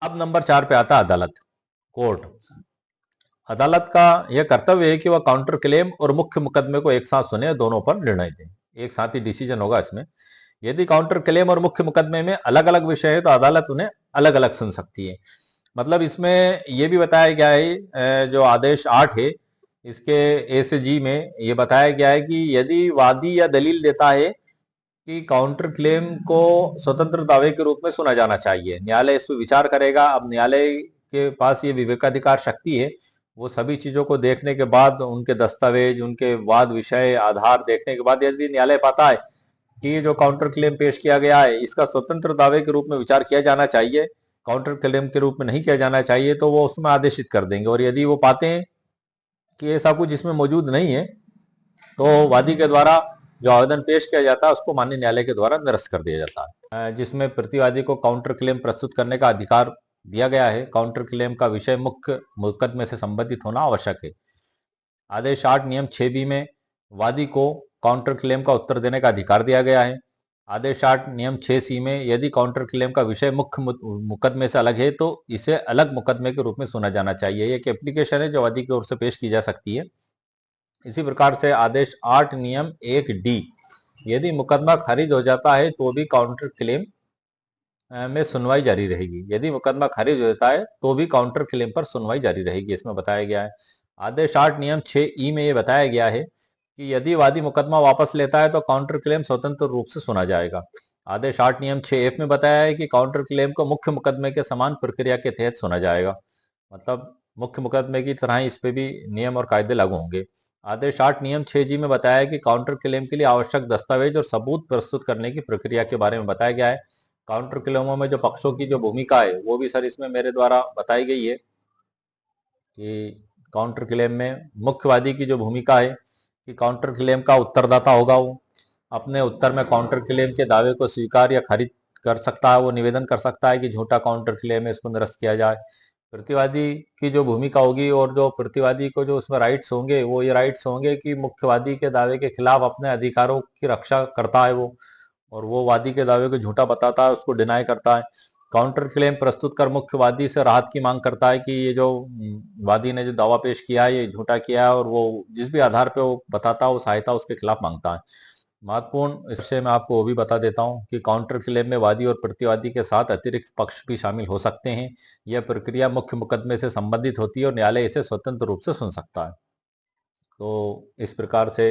अब नंबर 4 पे आता है अदालत, कोर्ट। अदालत का यह कर्तव्य है कि वह काउंटर क्लेम और मुख्य मुकदमे को एक साथ सुने और दोनों पर निर्णय दे। एक साथ ही डिसीजन होगा इसमें। यदि काउंटर क्लेम और मुख्य मुकदमे में अलग अलग विषय है तो अदालत उन्हें अलग अलग सुन सकती है। मतलब इसमें यह भी बताया गया है, जो आदेश 8 है इसके ए से जी में यह बताया गया है कि यदि वादी या दलील देता है कि काउंटर क्लेम को स्वतंत्र दावे के रूप में सुना जाना चाहिए, न्यायालय इस पर विचार करेगा। अब न्यायालय के पास ये विवेकाधिकार शक्ति है, वो सभी चीजों को देखने के बाद, उनके दस्तावेज, उनके वाद विषय आधार देखने के बाद यदि न्यायालय पाता है कि ये जो काउंटर क्लेम पेश किया गया है इसका स्वतंत्र दावे के रूप में विचार किया जाना चाहिए, काउंटर क्लेम के रूप में नहीं किया जाना चाहिए, तो वो उसमें आदेशित कर देंगे। और यदि वो पाते हैं कि ऐसा कुछ इसमें मौजूद नहीं है तो वादी के द्वारा जो आवेदन पेश किया जाता है उसको माननीय न्यायालय के द्वारा निरस्त कर दिया जाता है, जिसमें प्रतिवादी को काउंटर क्लेम प्रस्तुत करने का अधिकार दिया गया है। काउंटर क्लेम का विषय मुख्य मुकदमे से संबंधित होना आवश्यक है। आदेश 8 नियम 6 बी में वादी को काउंटर क्लेम का उत्तर देने का अधिकार दिया गया है। आदेश 8 नियम 6 सी में यदि काउंटर क्लेम का विषय मुख्य मुकदमे से अलग है तो इसे अलग मुकदमे के रूप में सुना जाना चाहिए। ये एक एप्लीकेशन है जो वादी की ओर से पेश की जा सकती है। इसी प्रकार से आदेश 8 नियम 1 डी, यदि मुकदमा खारिज हो जाता है तो भी काउंटर क्लेम में सुनवाई जारी रहेगी। यदि मुकदमा खारिज हो जाता है तो भी काउंटर क्लेम पर सुनवाई जारी रहेगी, इसमें बताया गया है। आदेश 8 नियम 6 ई में यह बताया गया है कि यदि वादी मुकदमा वापस लेता है तो काउंटर क्लेम स्वतंत्र रूप से सुना जाएगा। आदेश 8 नियम 6 एफ में बताया है कि काउंटर क्लेम को मुख्य मुकदमे के समान प्रक्रिया के तहत सुना जाएगा। मतलब मुख्य मुकदमे की तरह इस पे भी नियम और कायदे लागू होंगे। आदेश 8 नियम 6 जी में बताया है कि काउंटर क्लेम के लिए आवश्यक दस्तावेज और सबूत प्रस्तुत करने की प्रक्रिया के बारे में बताया गया है। काउंटर क्लेमों में जो पक्षों की जो भूमिका है वो भी सर इसमें मेरे द्वारा बताई गई है कि काउंटर क्लेम में मुख्यवादी की जो भूमिका है कि काउंटर क्लेम का उत्तरदाता होगा, वो अपने उत्तर में काउंटर क्लेम के दावे को स्वीकार या खारिज कर सकता है। वो निवेदन कर सकता है कि झूठा काउंटर क्लेम है, इसको निरस्त किया जाए। प्रतिवादी की जो भूमिका होगी और जो प्रतिवादी को जो उसमें राइट्स होंगे वो ये राइट्स होंगे कि मुख्यवादी के दावे के खिलाफ अपने अधिकारों की रक्षा करता है वो, और वो वादी के दावे को झूठा बताता है, उसको डिनाई करता है। काउंटर क्लेम प्रस्तुत कर मुख्यवादी से राहत की मांग करता है कि ये जो वादी ने जो दावा पेश किया है ये झूठा किया है, और वो जिस भी आधार पे वो बताता है वो सहायता उसके खिलाफ मांगता है। महत्वपूर्ण इस विषय में आपको वो भी बता देता हूं कि काउंटर क्लेम में वादी और प्रतिवादी के साथ अतिरिक्त पक्ष भी शामिल हो सकते हैं। यह प्रक्रिया मुख्य मुकदमे से संबंधित होती है और न्यायालय इसे स्वतंत्र रूप से सुन सकता है। तो इस प्रकार से